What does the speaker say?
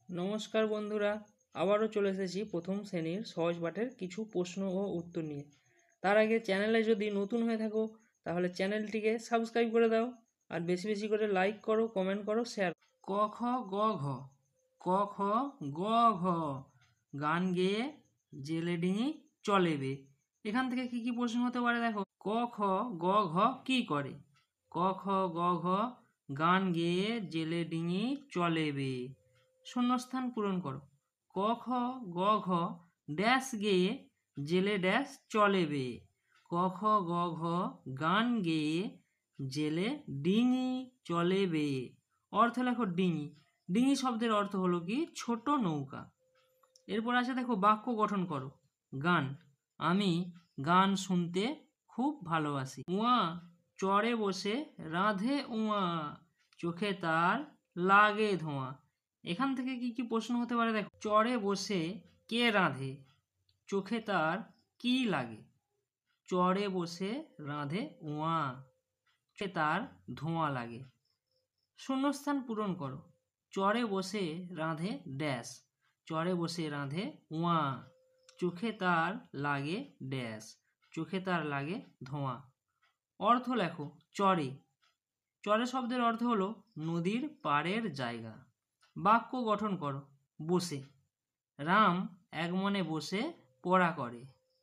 নমস্কার বন্ধুরা, আবারও চলে এসেছি প্রথম শ্রেণীর সহজ পাঠের কিছু প্রশ্ন ও উত্তর নিয়ে। তার আগে চ্যানেলে যদি নতুন হয়ে থাকো তাহলে চ্যানেলটিকে সাবস্ক্রাইব করে দাও আর বেশি বেশি করে লাইক করো, কমেন্ট করো, শেয়ার। ক খ গ ঘ, ক খ গ ঘ, গান গেয়ে জেলে ডিঙি চলেবে। এখান থেকে কি কি প্রশ্ন হতে পারে দেখো। ক খ গ ঘ কি করে? ক খ গ ঘ গান গেয়ে জেলে ডিঙি চলেবে। শূন্যস্থান পূরণ করো। ক খ গ ঘ ড্যাশ গেয়ে জেলে ড্যাশ চলেবে। ক খ গ ঘ গান গেয়ে জেলে ডিঙি চলেবে। অর্থ লেখো ডিঙি। ডিঙি শব্দের অর্থ হলো কি? ছোট নৌকা। এরপর আসে দেখো বাক্য গঠন করো। গান, আমি গান শুনতে খুব ভালোবাসি। উয়া চড়ে বসে রাঁধে উয়া, চোখে তার লাগে ধোঁয়া। এখান থেকে কি কি প্রশ্ন হতে পারে দেখো। চড়ে বসে কে রাঁধে? চোখে তার কি লাগে? চড়ে বসে রাঁধে উয়া, চোখে তার ধোঁয়া লাগে। শূন্যস্থান পূরণ করো। চড়ে বসে রাঁধে ড্যাশ, চড়ে বসে রাঁধে উয়া, চোখে তার লাগে ড্যাশ, চোখে তার লাগে ধোঁয়া। অর্থ লেখো। চড়ে, চড়ে শব্দের অর্থ হলো নদীর পাড়ের জায়গা। বাক্য গঠন করো। বসে, রাম এক মনে বসে পড়া করে।